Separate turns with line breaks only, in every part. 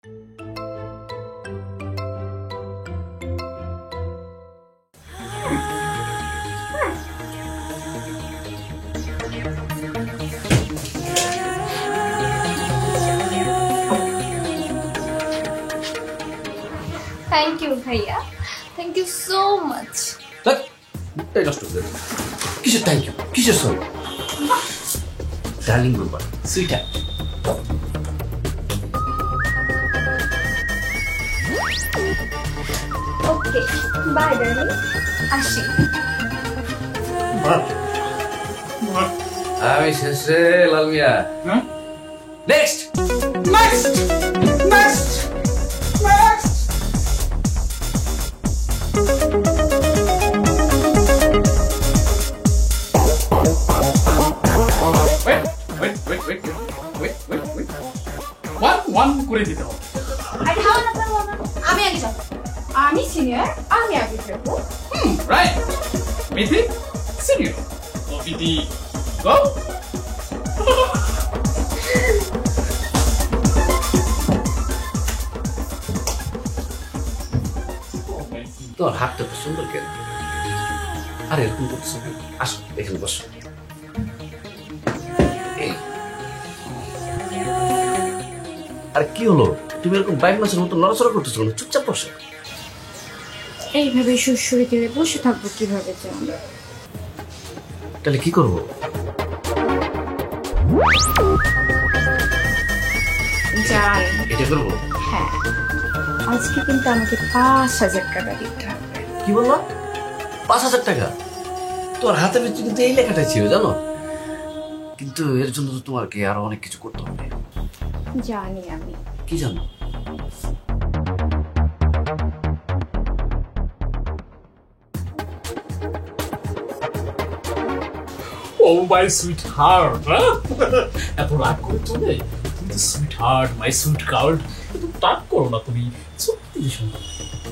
Thank you, Bhaiya. Thank you so much.
That just took it. Kisha, thank you. Kisha, sorry. Darling Rupa, sweetheart.
Okay. Bye, darling. Ashi.
আমি শেষে লাল মিয়া। Next.
One করে দিতে হবে।
আরে হাও না পারবো না। আমি আগে যাব। আমি সিনিয়র, আমি আগে যাব।
Right. Mithi, senior. So Mithi, go.
তোর হাতটা তো সুন্দর কেন? আরে এরকম করছো কেন? আসো এখানে বসো। আরে কি হলো? তুমি এরকম বাইক মাসের মতো নড়াচড়া করতেছো না, চুপচাপ বসো।
এইভাবে সুরসুরি করে বসে থাকবো কিভাবে জান?
তাহলে কি করবো?
জান,
এটা করবো?
হ্যাঁ, আজকে কিন্তু আমাকে 5,000 টাকা দিতে হবে।
কি বললো? 5,000 টাকা? তোর হাতের ভিতরে কিন্তু এই লেখাটা ছিল জানো, কিন্তু এর জন্য তো তোমাকে আরো অনেক কিছু করতে হবে।
জানি আমি।
কি জানো?
Oh my sweetheart, এত রাগ করে চলে? তুমি sweetheart, my sweet girl, কিন্তু রাগ করো না তুমি। সত্যি শোনো,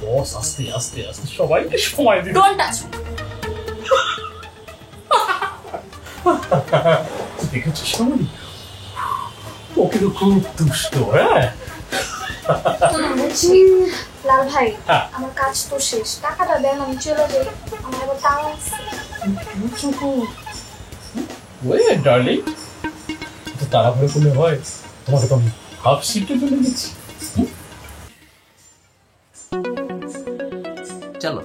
বস আস্তে আস্তে আস্তে সবাইকে সময় দিন।
Don't touch me.
দেখেছো সময়? ওকে তো খুব দুষ্ট, হ্যাঁ?
বলছি লাল ভাই, আমার কাজ তো শেষ, টাকাটা দেন আমি চলে যাই, আমার আবার তাও আছে।
ওয়ে ডার্লিং, তো তাড়াহুড়ো করলে হয়? তোমাকে তো আমি হাফ শিফটের জন্য দিচ্ছি।
চলো।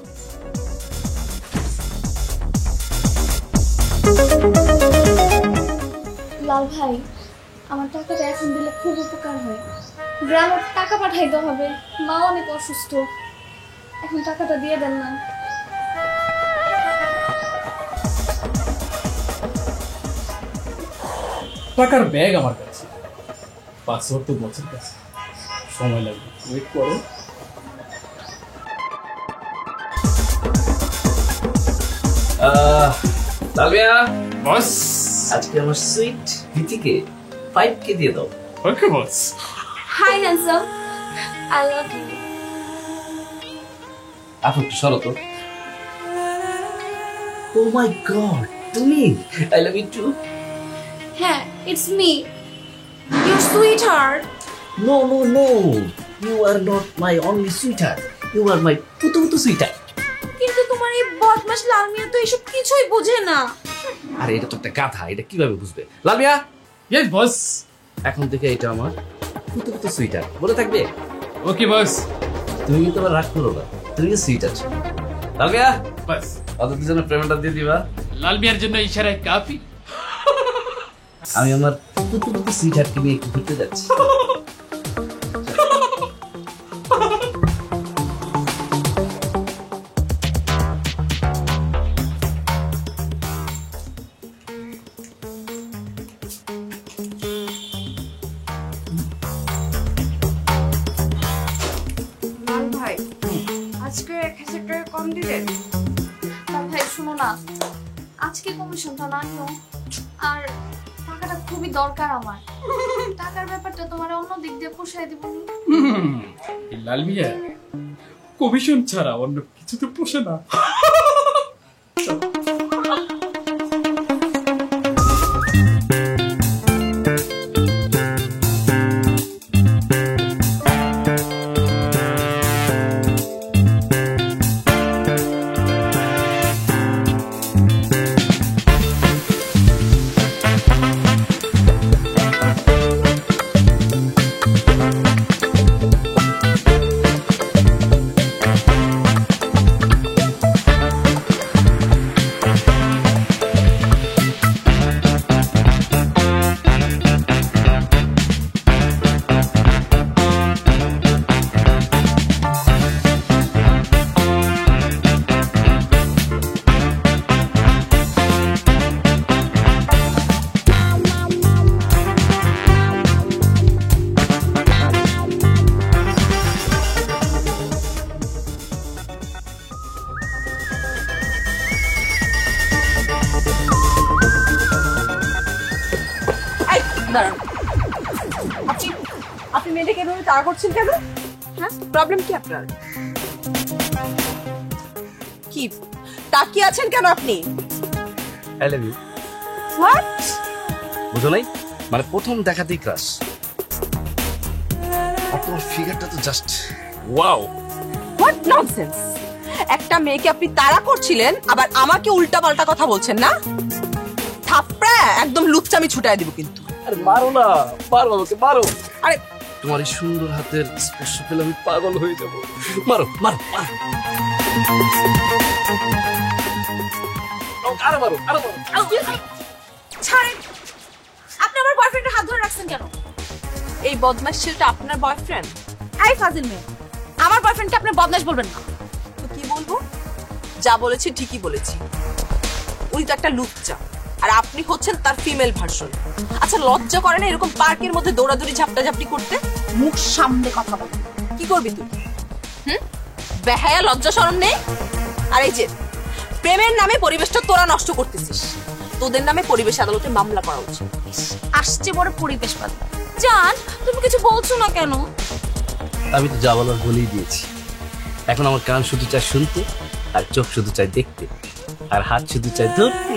লাল ভাই, আমার টাকাটা এখন দিলে খুব উপকার হয়। গ্রামে টাকা পাঠাইতে হবে, মা অনেক অসুস্থ, এখন টাকাটা দিয়ে দেন না।
টাকার ব্যাগ আমার কাছে, পাসওয়ার্ড তো বছর কাছে, সময় লাগবে, ওয়েট করো।
লালমিয়া,
বস
আজকে আমার সুইট ভিতিকে 5K দিয়ে দাও।
Okay boss.
Hi handsome, I love you.
আপনি একটু সরো তো। ও মাই গড, তুমি? I love you too.
হ্যাঁ, it's me, your sweetheart.
No no no, you are not my only sweetheart, you are my পুতু পুতু সুইটহার্ট।
কিন্তু তোমার এই বদমাশ লাল মিয়া তো এসব কিছুই বোঝে না।
আরে এটা তো একটা গাধা, এটা কিভাবে বুঝবে? Lalmia,
yes boss.
এখন থেকে এটা আমার পুতু পুতু সুইটহার্ট বলে থাকবে।
ওকে বস।
তুমি কিন্তু আবার রাগ করো না, তুমি সুইট আছো। লালমিয়া,
বস
ওদের দুজনে পেমেন্টটা দিয়ে দিবা।
লাল মিয়ার জন্য ইশারায় কাফি।
আমি আমার পুতু পুতু সুইটহার্টকে নিয়ে একটু ঘুরতে যাচ্ছি।
লাল ভাই, আজকে 1,000 টাকা কম দিলেন। লাল ভাই শোনো না, আজকে কমিশনটা না নিও, আর টাকাটা খুবই দরকার আমার। টাকার ব্যাপারটা তোমার অন্য দিক দিয়ে পোষায় দিব।
লাল মিয়া কমিশন ছাড়া অন্য কিছু তো পোষে না।
তাড়া করছেন কেন?
হ্যাঁ?
প্রবলেম কি আপনার? কি তাকিয়ে আছেন কেন আপনি?
I love you.
হোয়াট?
বুঝো নাই, মানে প্রথম দেখাতেই ক্রাশ। আর তোমার ফিগারটা তো জাস্ট ওয়াও।
What nonsense! একটা মেয়েকে আপনি তাড়া করছিলেন, আবার আমাকে উল্টাপাল্টা কথা বলছেন না? থাপড়া একদম লুচ্চামি ছুটায় দিব কিন্তু।
আরে মারো না, মারো আমাকে, মারো।
আরে
তোমার এই সুন্দর হাতের স্পর্শ পেলে আমি পাগল হয়ে যাব। মারো মারো মারো। আরো মারো, আরো মারো।
ছাড়েন, আপনি আমার বয়ফ্রেন্ডের হাত ধরে রাখছেন কেন?
এই বদমাশ ছেলেটা আপনার বয়ফ্রেন্ড?
এই ফাজিল মেয়ে, আমার বয়ফ্রেন্ডকে আপনি বদমাশ বলবেন না।
তো কি বলবো? যা বলেছি ঠিকই বলেছি। উনি তো একটা লুচ্চা, আর আপনি হচ্ছেন তার ফিমেল ভার্সন। আচ্ছা, লজ্জা করে না এরকম পার্কের মধ্যে দৌড়াদৌড়ি ঝাপটাঝাপটি করতে?
মুখ সামনে কথা বল।
কি করবি তুই? বেহায়া লজ্জা শরম নেই? আর এই যে প্রেমের নামে পরিবেশটা তোরা নষ্ট করতেছিস, তোদের নামে পরিবেশ আদালতে মামলা করা উচিত।
আসছে বড় পরিবেশ বাদী। জান, তুমি কিছু বলছো না কেন?
আমি তো যা বলার বলেই দিয়েছি। এখন আমার কান শুধু চায় শুনতে, আর চোখ শুধু চায় দেখতে, আর হাত শুধু চায় ধরতে।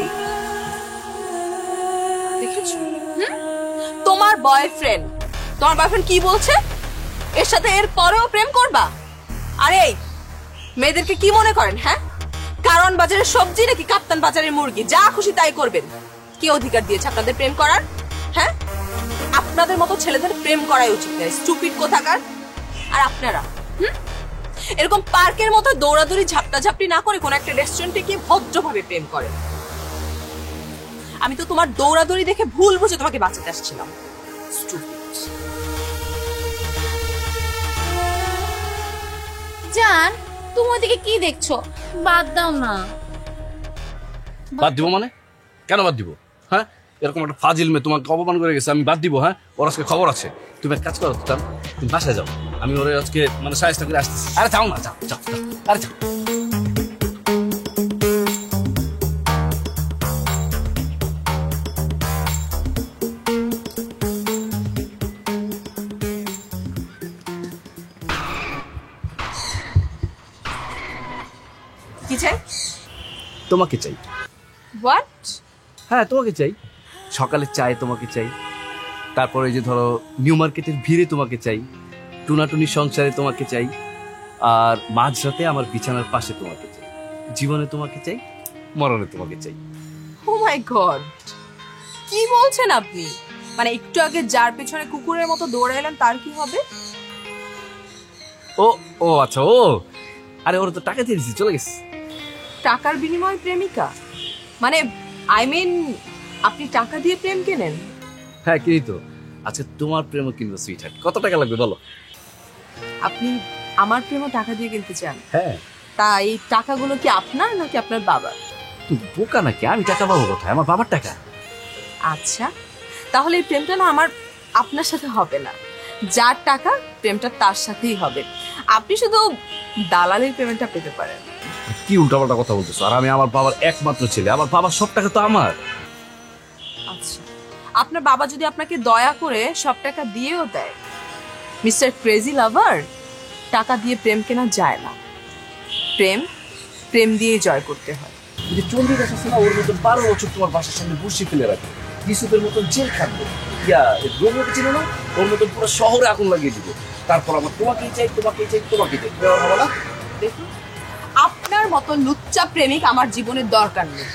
দেখেছো? তোমার বয়ফ্রেন্ড কি বলছে? এর সাথে এর পরেও প্রেম করবা? আরে মেয়েদেরকে কি মনে করেন? হ্যাঁ, কারণ বাজারের সবজি নাকি কাপ্তান বাজারের মুরগি, যা খুশি তাই করবেন? কি অধিকার দিয়েছে আপনাদের প্রেম করার? হ্যাঁ, আপনাদের মতো ছেলেদের প্রেম করাই উচিত না, স্টুপিড কোথাকার। আর আপনারা এরকম পার্কের মতো দৌড়াদৌড়ি ঝাপটাঝাপটি না করে কোন একটা রেস্টুরেন্টে গিয়ে ভদ্রভাবে প্রেম করেন। আমি তো তোমার দৌড়াদৌড়ি দেখে ভুল বুঝে তোমাকে বাঁচাতে আসছিলাম। Stupid.
জান, তুমি ওইদিকে কি দেখছো? বাদ দাও না।
বাদ দিব মানে? কেন বাদ দিব? হ্যাঁ, এরকম একটা ফাজিল মেয়ে তোমাকে অপমান করে গেছে, আমি বাদ দিব? হ্যাঁ, ওর আজকে খবর আছে। তুমি এক কাজ করো, তুমি বাসায় যাও, আমি ওরে আজকে মানে সাহায্য করে আসতেছি। আরে যাও না, যাও যাও যাও। আরে যাও।
কি চাই?
তোমাকে চাই।
হোয়াট?
হ্যাঁ, তোমাকে চাই। সকালে চাই তোমাকে চাই, তারপরে যে ধরো নিউ মার্কেটের ভিড়ে তোমাকে চাই, টুনাটুনি সংসারে তোমাকে চাই, আর মাঝরাতে আমার বিছানার পাশে তোমাকে চাই। জীবনে তোমাকে চাই, মরণে তোমাকে চাই।
ও মাই গড, কি বলছেন আপনি? মানে একটু আগে যার পেছনে কুকুরের মতো দৌড়াইলেন তার কি হবে?
ও ও আচ্ছা, ও আরে ওরা তো টাকা দিয়ে দিছি, চলে গেছে।
টাকার বিনিময়ে প্রেমিকা? মানে আই মিন আপনি টাকা দিয়ে প্রেম কেনেন?
হ্যাঁ, কিনি তো। আচ্ছা, তোমার প্রেমও কিনবো সুইট হার্ট, কত টাকা লাগবে বলো?
আপনি আমার প্রেমও টাকা দিয়ে কিনতে চান?
হ্যাঁ।
তা এই টাকাগুলো কি আপনার নাকি আপনার বাবার?
তুই বোকা নাকি? আমি টাকা পাবো কোথায়? আমার বাবার টাকা।
আচ্ছা, তাহলে এই প্রেমটা না আমার আপনার সাথে হবে না। যার টাকা প্রেমটা তার সাথেই হবে। আপনি শুধু দালালের পেমেন্টটা পেতে পারেন।
কি উল্টাপাল্টা কথা বলতেছো? আর আমি আমার বাবার একমাত্র ছেলে, আমার বাবার সব টাকা তো আমার।
আচ্ছা, আপনার বাবা যদি আপনাকে দয়া করে সব টাকা দিয়েও দেয়, মিস্টার ক্রেজি লাভার, টাকা দিয়ে প্রেম কেনা যায় না। প্রেম প্রেম দিয়েই জয় করতে হয়।
যে চন্দ্রিকা আছে না, ওর মতন 12 বছর তোমার বাসার সামনে বসে ফেলে রাখবে, ইউসুফের মতন জেল খাটবে। রোমিওকে ছিল না, ওর মতন পুরো শহরে আগুন লাগিয়ে দিবে। তারপর আমার তোমাকেই চাই, তোমাকেই চাই, তোমাকেই চাই। হবে না?
দেখুন, আপনার মতো লুচ্চা প্রেমিক আমার জীবনের দরকার নেই,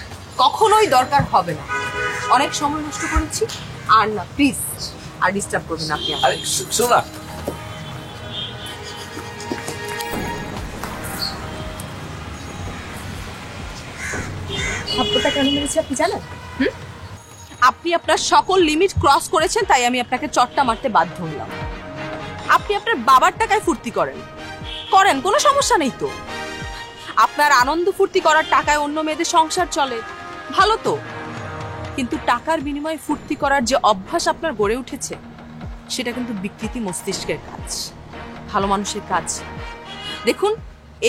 কখনোই দরকার হবে না। অনেক সময় নষ্ট করেছি, আর না প্লিজ আর ডিস্টার্ব করবেন আপনি আমাকে।
আরে শোনা,
থাপ্পড়টা কেন মেরেছি আপনি জানেন? আপনি আপনার সকল লিমিট ক্রস করেছেন, তাই আমি আপনাকে চটটা মারতে বাধ্য হলাম। আপনি আপনার বাবার টাকায় ফুর্তি করেন, কোনো সমস্যা নেই তো। আপনার আনন্দ ফুর্তি করার টাকায় অন্য মেয়েদের সংসার চলে, ভালো তো। কিন্তু টাকার বিনিময়ে ফুর্তি করার যে অভ্যাস আপনার গড়ে উঠেছে, সেটা কিন্তু বিকৃতি মস্তিষ্কের কাজ, ভালো মানুষের কাজ। দেখুন,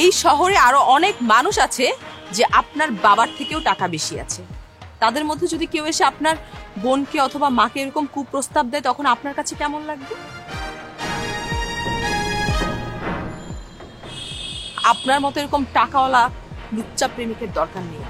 এই শহরে আরো অনেক মানুষ আছে যে আপনার বাবার থেকেও টাকা বেশি আছে। তাদের মধ্যে যদি কেউ এসে আপনার বোনকে অথবা মাকে এরকম কুপ্রস্তাব দেয়, তখন আপনার কাছে কেমন লাগবে? আপনার মতো এরকম টাকাওয়ালা লুচ্চা প্রেমিকের দরকার নেই।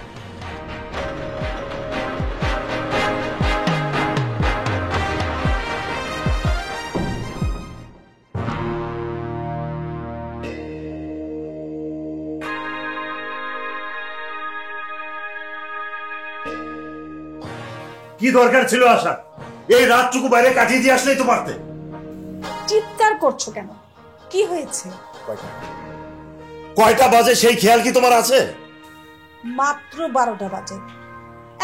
কি দরকার ছিল আসার? এই রাতটুকু বাইরে কাটিয়ে দিয়ে আসলেই তো পারতে।
চিৎকার করছো কেন? কি হয়েছে?
কয়টা বাজে সেই খেয়াল কি তোমার আছে?
মাত্র 12টা বাজে,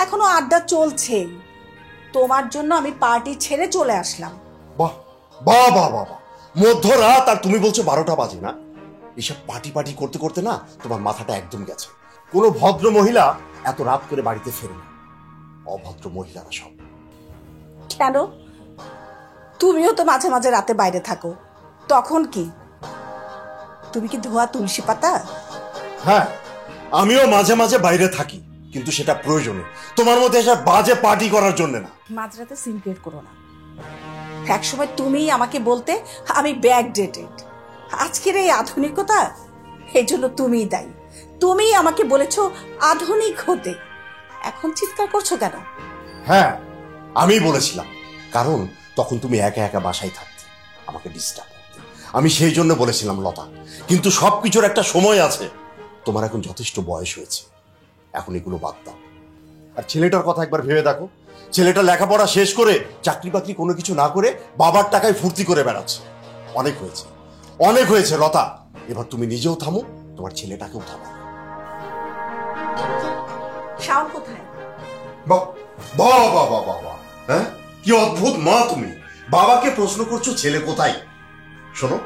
এখনো আড্ডা চলছেই। তোমার জন্য আমি পার্টি ছেড়ে চলে আসলাম।
বাহ বাহ বাহ বাহ, মধ্যরাত আর তুমি বলছো 12টা বাজে না? এসব পার্টি পার্টি করতে করতে না তোমার মাথাটা একদম গেছে। কোনো ভদ্র মহিলা এত রাত করে বাড়িতে ফেরে না, অভদ্র মহিলারা সব।
কেন? তুমিও তো মাঝে মাঝে রাতে বাইরে থাকো, তখন কি? তুমি কি ধোয়া তুলসী পাতা?
হ্যাঁ, আমিও মাঝে মাঝে বাইরে থাকি, কিন্তু সেটা প্রয়োজনে, তোমার মধ্যে এসব বাজে পার্টি করার জন্য না।
মাঝরাতে সিনক্রেট করো না। একসময় তুমিই আমাকে বলতে আমি ব্যাক ডেটেড। আজকের এই আধুনিকতা, এই জন্য তুমিই দায়ী। তুমিই আমাকে বলেছো আধুনিক হতে। এখন চিৎকার করছো কেন?
হ্যাঁ, আমি বলেছিলাম, কারণ তখন তুমি একা একা বাসায় থাকতে, আমাকে ডিস্টার্ব করতে। আমি সেই জন্য বলেছিলাম লতা, কিন্তু সবকিছুর একটা সময় আছে। তোমার এখন যথেষ্ট বয়স হয়েছে, এখন এগুলো বাদ দাও। আর ছেলেটার কথা একবার ভেবে দেখো, ছেলেটা লেখাপড়া শেষ করে চাকরি বাকরি কোনো কিছু না করে বাবার টাকায় ফুর্তি করে বেড়াচ্ছে। অনেক হয়েছে, অনেক হয়েছে লতা। এবার তুমি নিজেও থামো, তোমার ছেলেটাকেও থামো।
শাওন কোথায়?
বাহ বাহ বাহ বাহ বাহ বাহ, হ্যাঁ, কি অদ্ভুত মা তুমি! বাবাকে প্রশ্ন করছো ছেলে কোথায়। শোনো,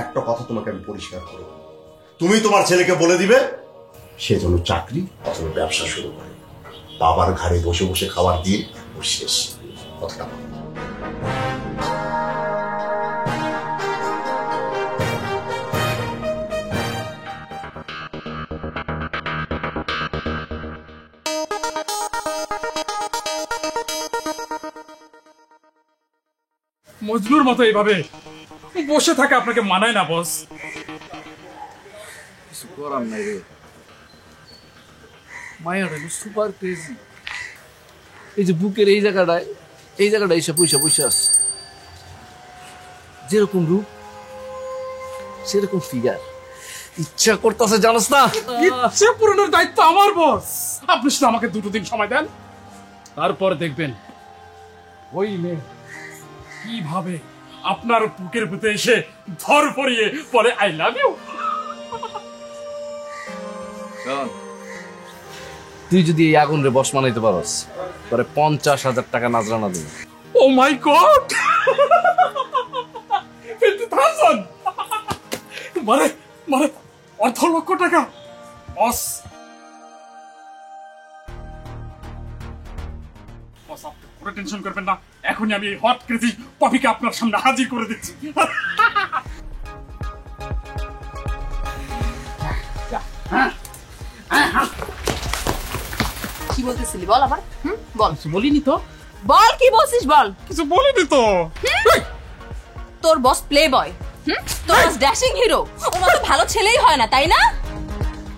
একটা কথা তোমাকে আমি পরিষ্কার করব, তুমি তোমার ছেলেকে বলে দিবে সে যেন চাকরি অথবা ব্যবসা শুরু করে। বাবার ঘাড়ে বসে বসে খাবার দিয়ে ওর শেষ। কথাটা বলো।
মজনুর মতো এইভাবে বসে থাকে আপনাকে মানায় না বস।
কিছু করার নাই রে, মায়াটা সুপার ক্রেজি। এই যে বুকের এই জায়গাটায় এসে পয়সা পয়সা আছে, যেরকম রূপ সেরকম ফিগার। ইচ্ছা করতেছে জানোস না,
ইচ্ছে পূরণের দায়িত্ব আমার বস। আপনি শুধু আমাকে 2 দিন সময় দেন, তারপর দেখবেন ওই মেয়ে কিভাবে আপনার বুকের ভিতরে এসে ধর পড়িয়ে পরে আই লাভ ইউ।
তুই যদি এই আগুন রে বস মানাইতে পারস, তোরে 50,000 টাকা নাজরানা দেব।
ও মাই গড, 50,000 মানে মানে 1,00,000 টাকা বস। বস, আপনি কোনো টেনশন করবেন না, এখনই আমি এই হট ক্রেজি পপিকে আপনার সামনে হাজির করে দিচ্ছি।
কি বলতেছিলি বল আবার? বল।
কিছু বলিনি তো।
বল কি বলছিস বল।
কিছু বলিনি তো।
তোর বস প্লে বয়, তোর বস ড্যাশিং হিরো, ওর মতো ভালো ছেলেই হয় না, তাই না?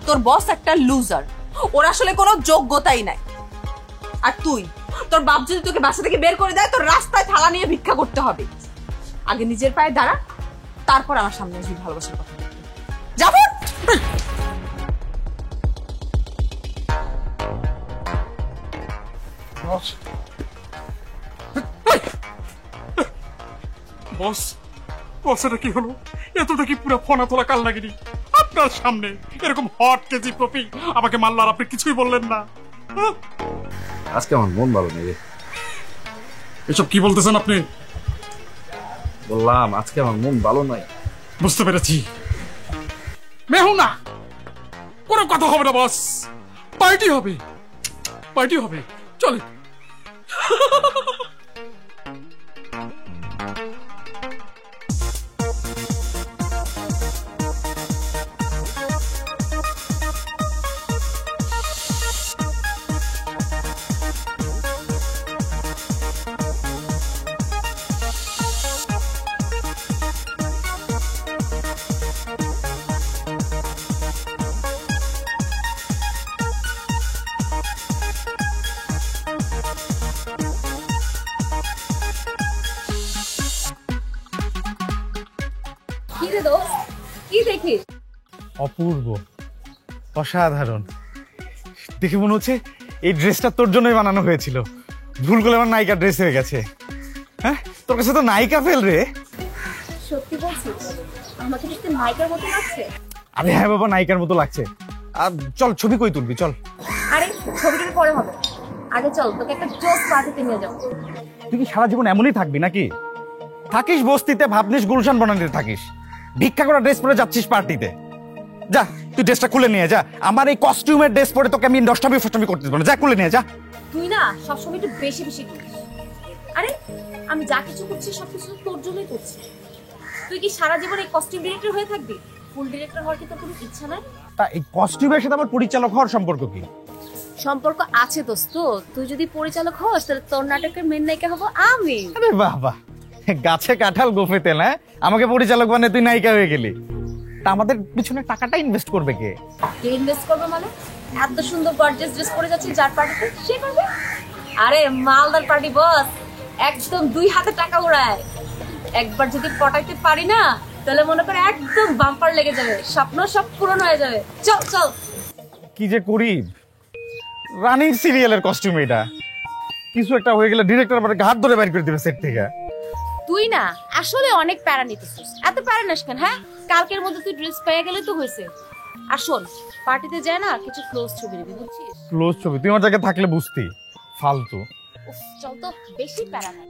তোর বস একটা লুজার, ওর আসলে কোনো যোগ্যতাই নাই। আর তুই, তোর বাপ যদি তোকে বাসা থেকে বের করে দেয়, তোর রাস্তায় থালা নিয়ে ভিক্ষা করতে হবে। আগে নিজের পায়ে দাঁড়া, তারপর আমার সামনে আসবি ভালোবাসার কথা বলতে। যাবো।
বস, বস এটা কি হলো? এতটা কি পুরো ফোনা তোলা কাল লাগেনি? আপনার সামনে এরকম হট কেজি পপি আমাকে মারল আর আপনি কিছুই বললেন না।
আজকে আমার মন ভালো নেই রে।
এসব কি বলতেছেন আপনি?
বললাম আজকে আমার মন ভালো নাই।
বুঝতে পেরেছি। মেহুনা কোনো কথা হবে না বস, পার্টি হবে, পার্টি হবে, চলে।
কি রে দোস্ত, কি দেখিস?
অপূর্ব, অসাধারণ। দেখে মনে হচ্ছে এই ড্রেসটা তোর জন্যই বানানো হয়েছিল। ভুল করে আমার নায়িকা ড্রেস হয়ে গেছে। হ্যাঁ, তোর কাছে তো নায়িকা ফেল রে।
সত্যি বলছিস? আমাকে দেখতে নায়িকার মতো লাগছে?
আরে হ্যাঁ বাবা, নায়িকার মতো লাগছে। আর চল ছবি কই তুলবি, চল।
আরে ছবিটা পরে হবে, আগে চল তোকে একটা জোস পার্টিতে নিয়ে যাও।
তুই কি সারা জীবন এমনই থাকবি নাকি? থাকিস বস্তিতে, ভাবনিস গুলশান বনানীতে থাকিস, ভিক্ষা করা ড্রেস পরে যাচ্ছিস পার্টিতে। যা তুই ড্রেসটা খুলে নিয়ে যা। আমার এই কস্টিউমের ড্রেস পরে তোকে আমি দশটামি ফষ্টামি করতে দেবো না। যা খুলে নিয়ে যা।
তুই না সবসময় একটু বেশি বেশি করিস। আরে আমি যা কিছু করছি সবকিছু তোর জন্যই করছি। তুই কি সারা জীবন এই কস্টিউম ডিরেক্টর হয়ে থাকবি? ফুল ডিরেক্টর হওয়ার কি তোর কোনো ইচ্ছা নাই?
তা এই কস্টিউমের সাথে আমার পরিচালক হওয়ার সম্পর্ক কি?
সম্পর্ক আছে দোস্ত। তুই যদি পরিচালক হস তাহলে তোর নাটকের মেন নায়িকা হবো আমি।
আরে বাবা, গাছে কাঁঠাল গোফে তেল। হ্যাঁ, আমাকে পরিচালক বানিয়ে তুই নায়িকা হয়ে গেলি। তা আমাদের পিছনে টাকাটা ইনভেস্ট করবে কে?
কে ইনভেস্ট করবে মানে? এত সুন্দর গর্জিয়াস ড্রেস পরে যাচ্ছিস যার পার্টিতে, সে করবে। আরে মালদার পার্টি বস, একদম 2 হাতে টাকা উড়ায়। একবার যদি পটাইতে পারি না তাহলে মনে করে একদম বাম্পার লেগে যাবে, স্বপ্ন সব পূরণ হয়ে যাবে। চল চল।
কি যে করি, রানিং সিরিয়ালের কস্টিউম এটা। কিছু একটা হয়ে গেলে ডিরেক্টর আবার হাত ধরে বাইর করে দিবে সেট থেকে।
তুই না আসলে অনেক প্যারা নিতেছিস। এত প্যারা নিস কেন? হ্যাঁ, কালকের মধ্যে তুই ড্রেস পেয়ে গেলে তো হয়েছে। আর শোন, পার্টিতে যায় না কিছু ক্লোজ ছবি নিবি, বুঝছিস?
ক্লোজ ছবি তুই আমার জায়গায় থাকলে বুঝতি। ফালতু।
উফ, চল তো, বেশি প্যারা নাই।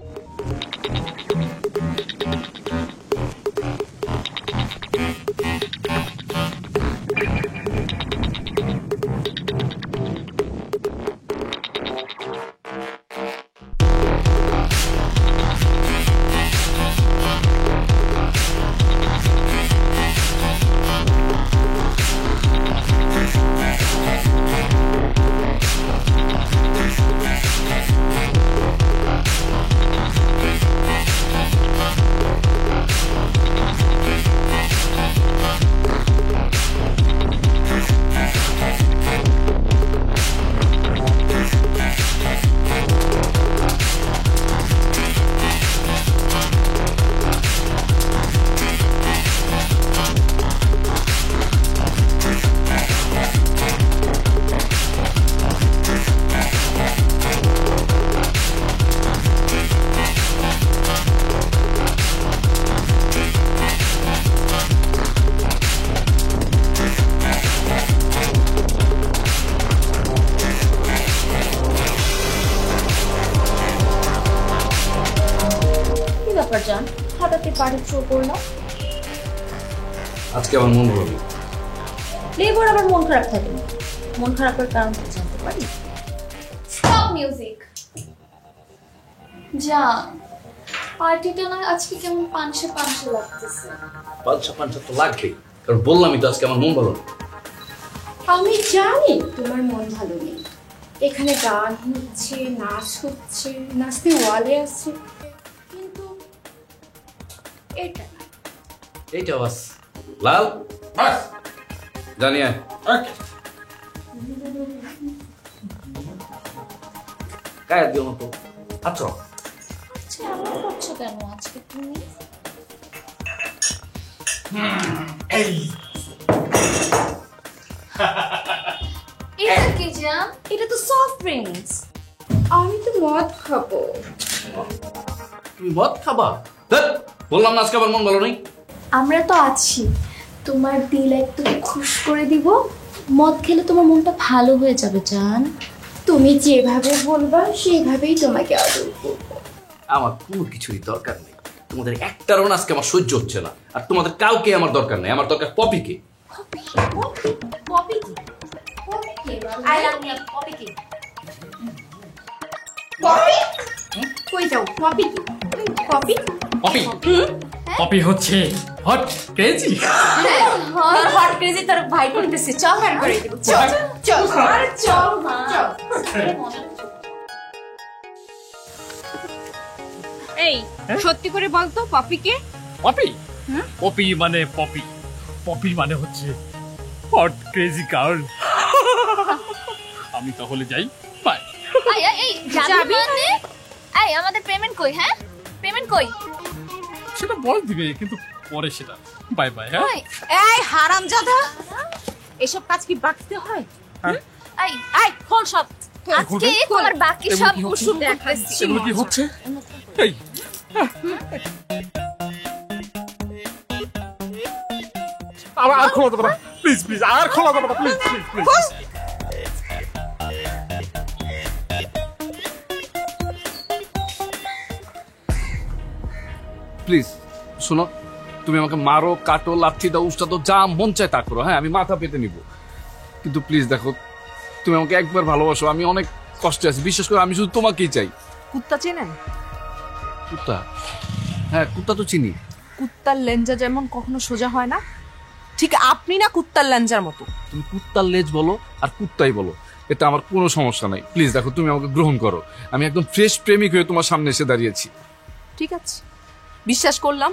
জান হঠাৎ পার্টি থ্রো করলাম।
আজকে আমার মন ভালো নেই।
লেবার আবার মন খারাপ থাকে না। মন খারাপের কারণ কি জানতে পারি?
Stop music. যা, পার্টিটা না আজকে কেমন পানসে পানসে লাগতেছে।
পাঁচটা তো লাগবেই, কারণ বললামই তো আজকে আমার মন ভালো নেই।
আমি জানি তোমার মন ভালো নেই। এখানে গান হচ্ছে, নাচ হচ্ছে, নাচতে ওয়ালে আসছে, কিন্তু এটা না।
এইটা বাস লাল জানি কায় দিও না তো। আচ্ছা
আচ্ছা, এমন করছো কেন আজকে তুমি? এটা কি জান? এটা তো সফট ড্রিঙ্কস। আমি তো মদ খাবো।
তুমি মদ খাবা? ধ্যাৎ, বললাম না আজকে আমার মন ভালো নেই।
আমরা তো আছি, তোমার দিল একটু খুশ করে দিব। মদ খেলে তোমার মনটা ভালো হয়ে যাবে জান। তুমি যেভাবে বলবা সেইভাবেই তোমাকে আদর করবো।
আমার কোনো কিছুরই দরকার নেই। তোমাদের একটারও না আজকে আমার সহ্য হচ্ছে না। আর তোমাদের কাউকে আমার দরকার নেই। আমার দরকার পপিকে।
পপি কি? আই লাভ ইউ পপি কি? পপি? কই যাও? পপি কি? পপি?
পপি পপি হচ্ছে হট ক্রেজি।
হট ক্রেজি তোর ভাই করতেছে। চল আর করে দিব। চল চল আর চল মা।
এই সত্যি করে বলতো পপি কে?
পপি পপি মানে পপি, পপি মানে হচ্ছে হট ক্রেজি গার্ল। আমি তাহলে যাই, বাই।
এই যাবি মানে? এই আমাদের পেমেন্ট কই? হ্যাঁ পেমেন্ট কই?
সেটা বল দিবে, কিন্তু পরে সেটা বাই বাই। হ্যাঁ
এই হারামজাদা, এসব কাজ কি বাড়তে হয়?
এই
এই খোল সব।
আজকে তোমার বাকি সব ওষুধ দেখাচ্ছি।
এগুলো কি হচ্ছে? এই আর খোলা যাবে না, প্লিজ প্লিজ, আর খোলা যাবে না, প্লিজ প্লিজ প্লিজ।
প্লিজ শোনো, তুমি আমাকে মারো, কাটো, লাথি দাও, উস্তা দাও, যা মন চায় তা করো, হ্যাঁ আমি মাথা পেতে নিব, কিন্তু প্লিজ দেখো, তুমি আমাকে একবার ভালোবাসো, আমি অনেক কষ্টে আছি, বিশেষ করে আমি শুধু তোমাকেই চাই।
কুত্তা চেনেন?
কুত্তা? হ্যাঁ কুত্তা তো চিনি।
কুত্তার লেঞ্জা যেমন কখনো সোজা হয় না, ঠিক আপনি না কুত্তার লেঞ্জার মতো।
তুমি কুত্তার লেজ বলো আর কুত্তাই বলো, এটা আমার কোনো সমস্যা নাই। প্লিজ দেখো, তুমি আমাকে গ্রহণ করো, আমি একদম ফ্রেশ প্রেমিক হয়ে তোমার সামনে এসে দাঁড়িয়েছি।
ঠিক আছে, বিশ্বাস করলাম।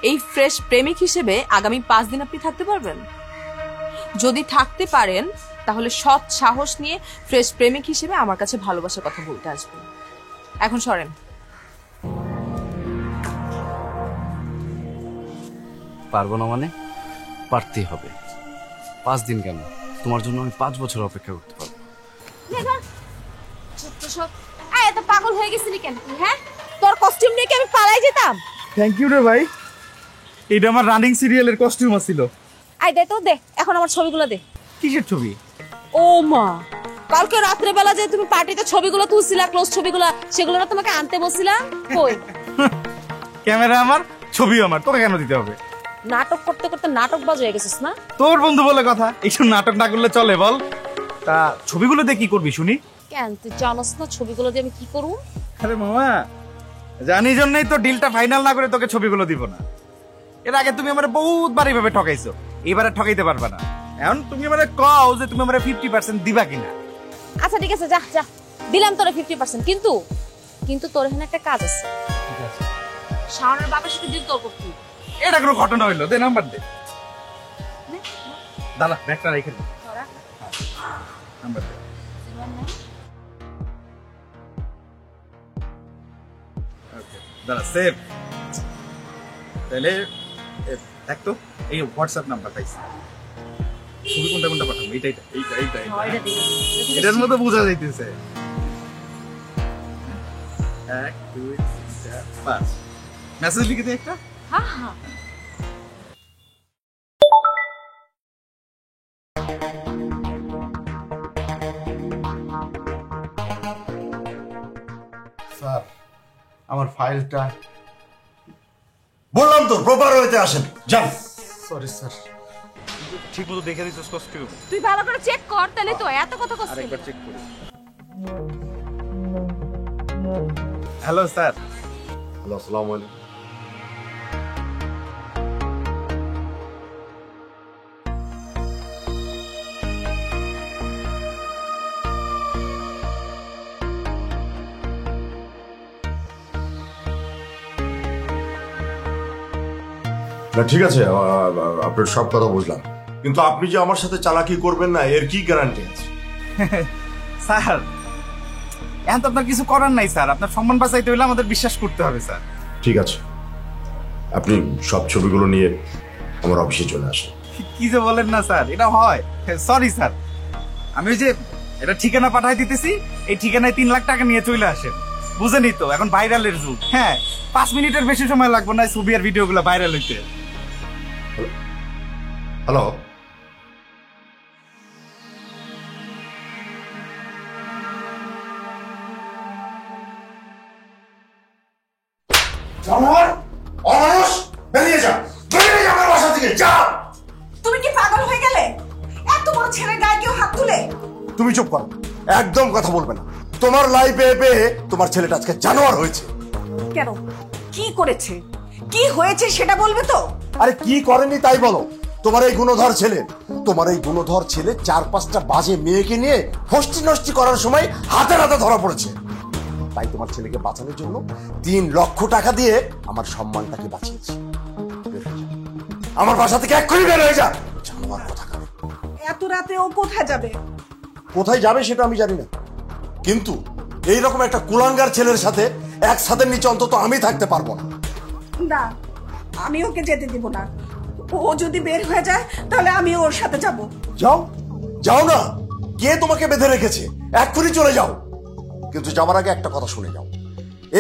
এই ফ্রেশ প্রেমিক হিসেবে আগামী 5 দিন আপনি থাকতে পারবেন? যদি থাকতে পারেন তাহলে সৎ সাহস নিয়ে ফ্রেশ প্রেমিক হিসেবে আমার কাছে ভালোবাসার কথা বলতে আসবেন। এখন সরেন।
পারবো না মানে? পারতেই হবে। 5 দিন কেন, তোমার জন্য আমি 5 বছর অপেক্ষা করতে পারবো।
ছোট্ট সব এত পাগল হয়ে গেছিলি কেন তুই? হ্যাঁ
তোর কস্টিউম নিয়ে কি আমি পালাই যেতাম?
থ্যাংক ইউ রে ভাই, এটা আমার রানিং সিরিয়ালের কস্টিউম ছিল।
আই দে তো দে, এখন আমার ছবিগুলো দে।
কিসের ছবি?
ও মা, কালকে রাত্রে বেলা যে তুমি পার্টিতে ছবিগুলো তুলছিলা, ক্লোজ ছবিগুলো, সেগুলো না তোমাকে আনতে বলছিলাম, কই?
ক্যামেরা আমার, ছবি আমার, তোকে কেন দিতে হবে?
নাটক করতে করতে নাটক বাজ হয়ে গেছিস না?
তোর বন্ধু বলে কথা, এইসব নাটক না করলে চলে বল? তা ছবিগুলো দিয়ে কি করবি শুনি?
কেন তুই জানোস না ছবিগুলো দিয়ে আমি কি করব?
আরে মামা, জানি জন্যই তো ডিলটা ফাইনাল না করে তোকে ছবিগুলো দিব না। এর আগে তুমি আমারে বহুতবার এইভাবে ঠকাইছো, এবারে ঠকাইতে পারবে না। এখন তুমি আমারে কও যে তুমি আমারে 50% দিবা কিনা।
আচ্ছা ঠিক আছে, যা যা, দিলাম তোরে 50%, কিন্তু কিন্তু তোর এখানে একটা কাজ আছে।
ঠিক আছে,
শাওনের বাবার সাথে ডিল তোর করতে হবে।
এটা কোনো ঘটনা হইলো? দে নাম্বার দে। দাদা ব্যাগটা রেখে দে, নাম্বার দে। ওকে দাদা, সেভ। তাহলে দেখ তো, এই হোয়াটসঅ্যাপ নাম্বার পাইছি, ছবি কোনটা কোনটা পাঠাবো? এইটা এইটা এইটা এইটা এটার মতো বোঝা যাইতেছে। 1 2 3 4 5 মেসেজ লিখে দে একটা।
হ্যাঁ হ্যাঁ,
স্যার আমার ফাইলটা বললাম তো প্রপার হইতে আসেন, যান।
সরি স্যার, ঠিক মতো দেখে দিছিস কস্টিউম?
তুই ভালো করে চেক কর, তাহলে তো এত কথা কষ্ট।
আরেকবার চেক করি। Hello sir.
হ্যালো, আসসালামু আলাইকুম। না ঠিক আছে, আপনার সব কথা বুঝলাম, কিন্তু আপনি যে আমার সাথে চালাকি করবেন না এর কি গ্যারান্টি আছে?
স্যার এখন তো আপনার কিছু করার নাই স্যার, আপনার সম্মান বাঁচাইতে হলে আমাদের বিশ্বাস করতে হবে স্যার।
ঠিক আছে, আপনি সব ছবিগুলো নিয়ে আমার অফিসে চলে আসেন।
কি যে বলেন না স্যার, এটা হয়? সরি স্যার, আমি ওই যে এটা ঠিকানা পাঠাই দিতেছি, এই ঠিকানায় 3 লাখ টাকা নিয়ে চলে আসেন। বুঝেনি তো এখন ভাইরালের যুগ। হ্যাঁ 5 মিনিটের বেশি সময় লাগবে না ছবি আর ভিডিওগুলো ভাইরাল হইতে।
হ্যালো, জানোয়ার, অমানুষ, বেরিয়ে যা, বেরিয়ে যা আমার বাসা থেকে, যা।
তুমি কি পাগল হয়ে গেলে? এত বড় ছেলের গায়ে কেউ হাত তুলে?
তুমি চুপ করো, একদম কথা বলবে না। তোমার লাইফে পেয়ে তোমার ছেলেটা আজকে জানোয়ার হয়েছে।
কেন, কি করেছে, কি হয়েছে সেটা বলবে তো?
আরে কি করেনি তাই বলো। তোমার এই গুণধর ছেলে, তোমার এই গুণধর ছেলে 4-5টা বাজে মেয়েকে নিয়ে ফষ্টি নষ্টি করার সময় হাতে হাতে ধরা পড়েছে। তাই তোমার ছেলেকে বাঁচানোর জন্য 3 লক্ষ টাকা দিয়ে আমার সম্মানটাকে বাঁচিয়েছি। আমার বাসা থেকে এক্ষুনি বের হয়ে যা, জানোয়ার কোথাকার।
এত রাতে ও কোথায় যাবে?
কোথায় যাবে সেটা আমি জানি না, কিন্তু এইরকম একটা কুলাঙ্গার ছেলের সাথে এক ছাদের নিচে অন্তত আমি থাকতে পারবো না।
না, আমি ওকে যেতে দিব না। ও যদি বের হয়ে যায় তাহলে আমি ওর সাথে যাব।
যাও, যাও না, কে তোমাকে বেঁধে রেখেছে? এক্ষুনি চলে যাও। কিন্তু যাবার আগে একটা কথা শুনে যাও,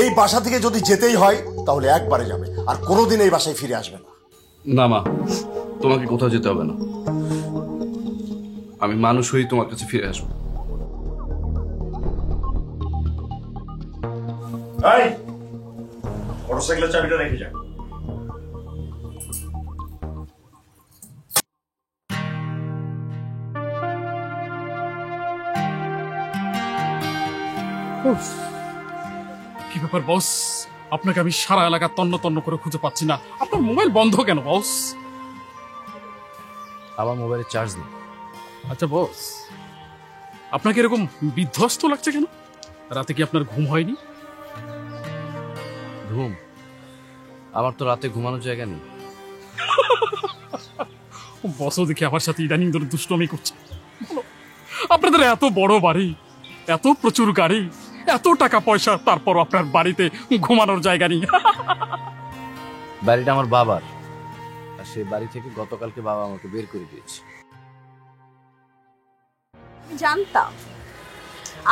এই বাসা থেকে যদি যেতেই হয় তাহলে একবারে যাবে, আর কোনোদিন এই বাসায় ফিরে আসবে না।
না মা, তোমাকে কোথাও যেতে হবে না। আমি মানুষ হয়েই তোমার কাছে ফিরে আসবো।
এই মোটরসাইকেলের চাবিটা রেখে যাও।
উফ, কি ব্যাপার বস? আপনাকে আমি সারা এলাকা তন্ন তন্ন করে খুঁজে পাচ্ছি না। আপনার মোবাইল বন্ধ কেন বস?
আমার মোবাইলে চার্জ নেই।
আচ্ছা বস, আপনাকে এরকম বিধ্বস্ত লাগছে কেন? রাতে কি আপনার ঘুম হয়নি?
ঘুম? আমার তো রাতে ঘুমানোর জায়গা নেই।
বসও দেখি আমার সাথে ইদানিং ধরে দুষ্টমি করছে। বলো, আপনাদের এত বড় বাড়ি, এত প্রচুর গাড়ি, এত টাকা পয়সা, তারপর আপনার বাড়িতে ঘুমানোর জায়গা নেই।
বাড়িটা আমার বাবার, আর সেই বাড়ি থেকে গতকালকে বাবা আমাকে বের করে দিয়েছে।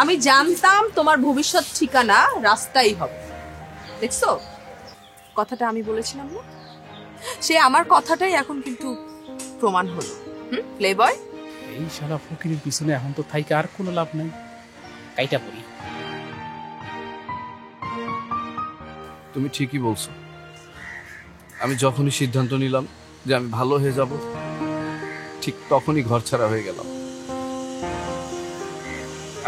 আমি জানতাম তোমার ভবিষ্যৎ ঠিকানা রাস্তাই হবে। দেখছো, কথাটা আমি বলেছিলাম না? সে আমার কথাটাই এখন কিন্তু প্রমাণ হলো। প্লে বয়,
এই শালা ফকিরের পিছনে এখন তো থাইকে আর কোনো লাভ নাই। কাইটা পড়ি।
তুমি ঠিকই বলছো। আমি যখনই সিদ্ধান্ত নিলাম যে আমি ভালো হয়ে যাব, ঠিক তখনই ঘর ছাড়া হয়ে গেলাম।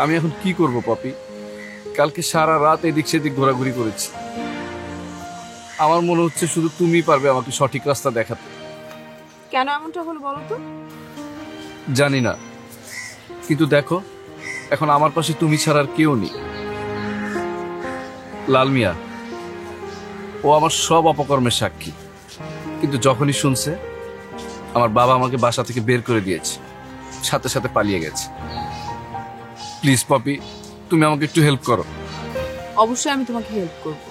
আমি এখন কি করব পপি? কালকে সারা রাত এদিক সেদিক ঘোরাঘুরি করেছি। আমার মনে হচ্ছে শুধু তুমিই পারবে আমাকে সঠিক রাস্তা দেখাতে।
কেন এমনটা হলো বলো তো?
জানি না, কিন্তু দেখো, এখন আমার পাশে তুমি ছাড়া আর কেউ নেই। লাল মিয়া, ও আমার সব অপকর্মের সাক্ষী। কিন্তু যখনই শুনছে আমার বাবা আমাকে বাসা থেকে বের করে দিয়েছে, সাথে সাথে পালিয়ে গেছে। প্লিজ পপি, তুমি আমাকে একটু হেল্প করো।
অবশ্যই আমি তোমাকে হেল্প করব,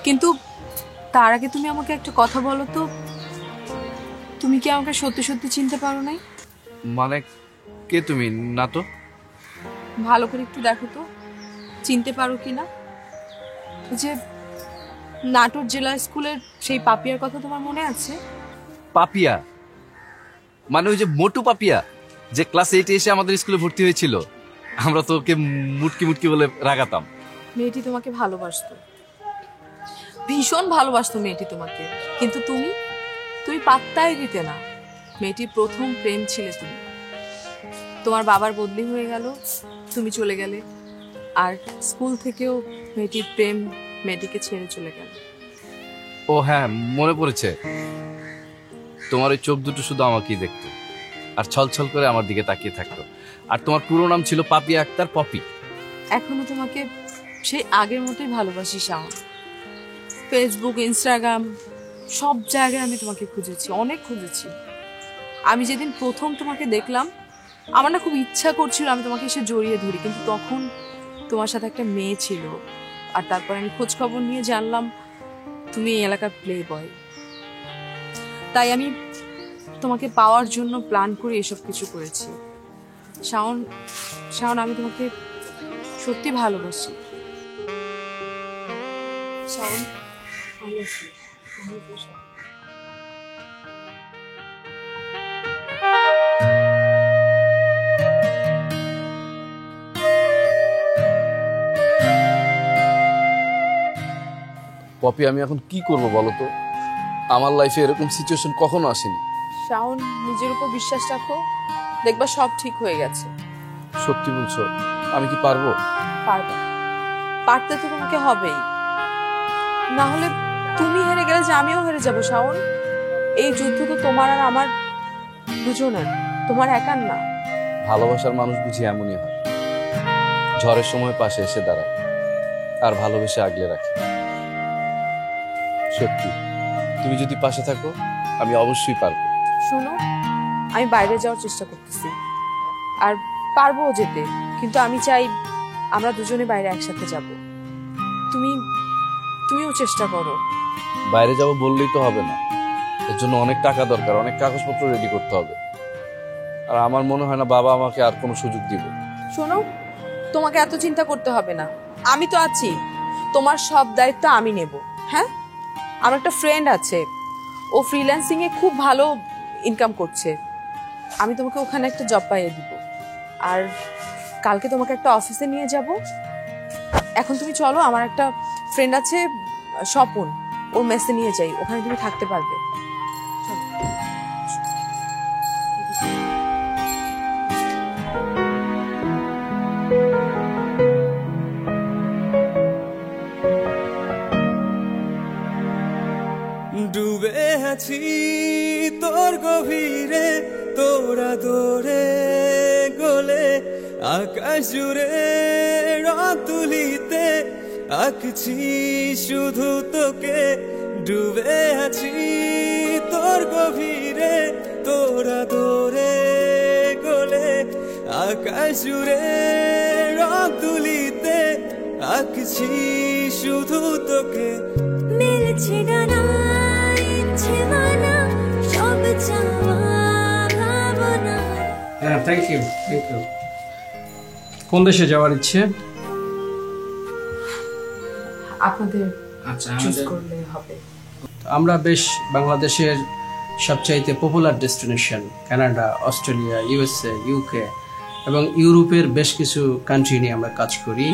কিন্তু তার আগে তুমি আমাকে একটা কথা বলো তো, তুমি কি আমাকে সত্যি সত্যি চিনতে পারো নাই?
মানে কে তুমি? না তো।
ভালো করে একটু দেখো তো, চিনতে পারো কিনা। যে নাটোর জেলা স্কুলের সেই পাপিয়ার কথা তোমার মনে আছে?
পাপিয়া? মানে ওই যে মোটু পাপিয়া, যে ক্লাস 8 এসে আমাদের স্কুলে ভর্তি হয়েছিল? আমরা তো ওকে মুটকি মুটকি বলে রাগাতাম।
মেয়েটি তোমাকে ভালোবাসতো, ভীষণ ভালোবাসতো মেয়েটি তোমাকে, কিন্তু তুমি পাত্তাই দিতে না। মেয়েটির প্রথম প্রেম ছিলে তুমি। তোমার বাবার বদলি হয়ে গেল, তুমি চলে গেলে, আর স্কুল থেকেও মেয়েটির প্রেম মেয়েটিকে ছেড়ে চলে গেল।
ও হ্যাঁ, মনে পড়েছে। তোমার ওই চোখ দুটো শুধু আমাকেই দেখতো, আর ছলছল করে আমার দিকে তাকিয়ে থাকতো। আর তোমার পুরো নাম ছিল পাপিয়া আক্তার পপি।
এখনো তোমাকে সেই আগের মতোই ভালোবাসি শাওন। ফেসবুক, ইনস্টাগ্রাম, সব জায়গায় আমি তোমাকে খুঁজেছি, অনেক খুঁজেছি। আমি যেদিন প্রথম তোমাকে দেখলাম, আমার না খুব ইচ্ছা করছিল আমি তোমাকে এসে জড়িয়ে ধরি, কিন্তু তখন তোমার সাথে একটা মেয়ে ছিল। আর তারপর আমি খোঁজ খবর নিয়ে জানলাম তুমি এই এলাকার প্লে বয়। তাই আমি তোমাকে পাওয়ার জন্য প্ল্যান করে এসব কিছু করেছি। শাওন, আমি তোমাকে সত্যি ভালোবাসি। শাওন, আমি আসি।
পপি, আমি এখন কি করব বলো তো? আমার লাইফে এরকম সিচুয়েশন কখনো আসেনি।
শাওন, নিজের উপর বিশ্বাস রাখো, দেখবা সব ঠিক হয়ে গেছে।
সত্যি বলছো? আমি কি পারবো?
পারবা, পারতে তো তোমাকে হবেই, না হলে তুমি হেরে গেলে যে আমিও হেরে যাবো। শাওন, এই যুদ্ধ তো তোমার আর আমার দুজনের, তোমার একার না।
ভালোবাসার মানুষ বুঝি এমনই হয়, ঝড়ের সময় পাশে এসে দাঁড়ায় আর ভালোবেসে আগলে রাখে। সত্যি, তুমি যদি পাশে থাকো আমি অবশ্যই পারবো।
শোনো, আমি বাইরে যাওয়ার চেষ্টা করতেছি, আর পারবো যেতে, কিন্তু আমি চাই আমরা দুজনে বাইরে একসাথে যাব। তুমিও চেষ্টা করো।
বাইরে যাব বললেই তো হবে না, এর জন্য অনেক টাকা দরকার, অনেক কাগজপত্র রেডি করতে হবে। আর আমার মনে হয় না বাবা আমাকে আর কোনো সুযোগ দিবে।
শোনো, তোমাকে এত চিন্তা করতে হবে না, আমি তো আছি। তোমার সব দায়িত্ব আমি নেব। হ্যাঁ, আমার একটা ফ্রেন্ড আছে, ও ফ্রিল্যান্সিং এ খুব ভালো ইনকাম করছে। আমি তোমাকে ওখানে একটা জব পাইয়ে দিব। আর কালকে তোমাকে একটা অফিসে নিয়ে যাব। এখন তুমি চলো, আমার একটা ফ্রেন্ড আছে স্বপন, ওর মেসে নিয়ে যাই, ওখানে তুমি থাকতে পারবে।
ডুবে আছি তোর গভীরে, তোরা দৌড়ে গলে আকাশ জুড়ে রং তুলিতে আঁকছি শুধু তোকে। ডুবে আছি তোর গভীরে, তোরা দৌড়ে গলে আকাশ জুড়ে রং তুলিতে আঁকছি শুধু তোকে।
মিলছে ডানা, ইচ্ছে মানা, সব চাওয়া ভাবনা।
হ্যাঁ, থ্যাংক ইউ। কোন দেশে যাওয়ার ইচ্ছে?
আপনাদের
আচ্ছা,
চুজ করলে হবে।
আমরা বেশ বাংলাদেশের সবচাইতে popular destination Canada, Australia, USA, UK এবং ইউরোপের বেশ কিছু কান্ট্রি নিয়ে আমরা কাজ করি।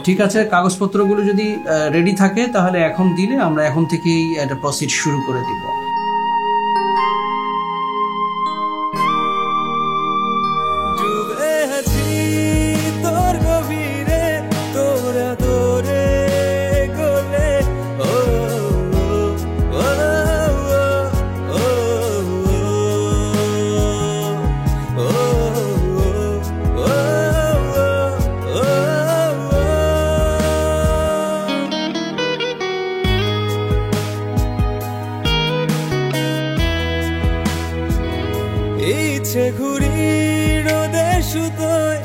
ঠিক আছে, কাগজপত্রগুলো যদি রেডি থাকে তাহলে এখন দিলে আমরা এখন থেকেই একটা প্রসিড শুরু করে দিব।
ডুবে আছি তোর গভীরে, তোরা দৌড়ে গলে ও ও ও ইচ্ছে ঘুরি রোদে সুতোয়,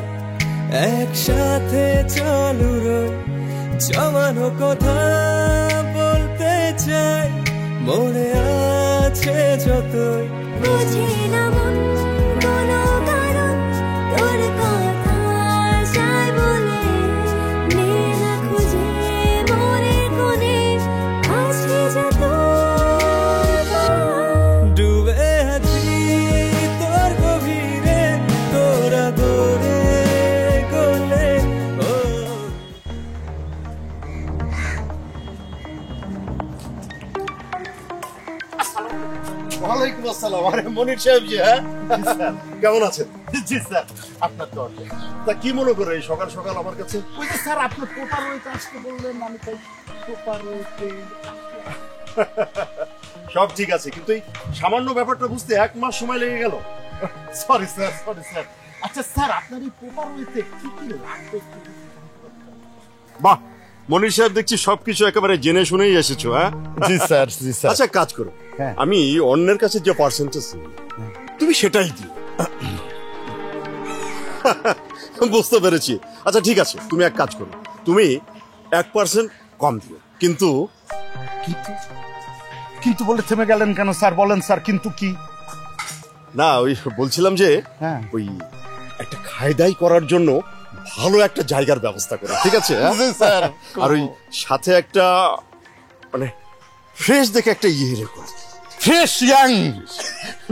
একসাথে চলু রই জমানো কথা বলতে চাই, মনে আছে যতই।
বুঝি না মন কোনো কারণ, তোর কথা চাই বলে মেলা খুঁজে মনে কোণে আছে যত।
ডুবে আছি তোর গভীরে, তোরা দৌড়ে গলে ও।
ওয়ালাইকুম আসসালাম। আরে মনির সাহেব জি, হ্যাঁ কেমন আছেন? জি স্যার, আপনার তো তা কি মনে করে এই সকাল সকাল আমার কাছে?
ওই যে স্যার আপনি পেপার ওইতে আসতে বললেন, আমি তাই পেপার ওইতে।
সব ঠিক আছে, কিন্তু এই সামান্য ব্যাপারটা বুঝতে 1 মাস সময় লেগে গেল।
Sorry sir, sorry sir. আচ্ছা স্যার, আপনার এই পেপার ওইতে কি কি লাগবে?
বাহ, মনির সাহেব দেখছি সবকিছু একেবারে জেনে শুনেই এসেছো। হ্যাঁ
জি স্যার, জি স্যার।
আচ্ছা কাজ করো, আমি অন্যের কাছে যে পার্সেন্টেজ তুমি সেটাই দিও। বুঝতে পেরেছি। আচ্ছা ঠিক আছে, তুমি এক কাজ করো, তুমি 1% কম দিও। কিন্তু
কিন্তু বলে থেমে গেলেন কেন স্যার? বলেন স্যার, কিন্তু কি?
না, ওই বলছিলাম যে ওই একটা খায়দাই করার জন্য ভালো একটা জায়গার ব্যবস্থা করে, ঠিক আছে?
স্যার,
আর ওই সাথে একটা মানে ফ্রেশ দেখে একটা ইয়ে রেখো।
Fresh young?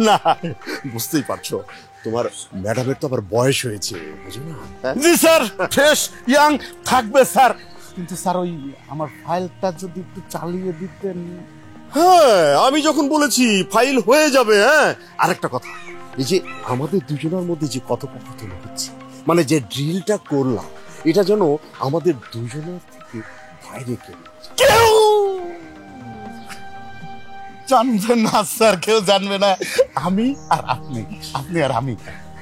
না, বুঝতেই পারছো, তোমার ম্যাডামের তো আবার বয়স হয়েছে, বুঝো না?
জি স্যার, ফ্রেশ ইয়াং থাকবে স্যার। কিন্তু স্যার ওই আমার ফাইলটা যদি একটু চালিয়ে দিতেন।
হ্যাঁ, আমি যখন বলেছি ফাইল হয়ে যাবে। হ্যাঁ, আরেকটা কথা, এই যে আমাদের দুজনের মধ্যে যে কথোপকথন হচ্ছে, মানে যে ড্রিলটা করলাম, এটা যেন আমাদের দুজনের থেকে বাইরে কেউ
জানবে না স্যার, কেউ জানবে না। আমি আর আপনি, আপনি আর আমি,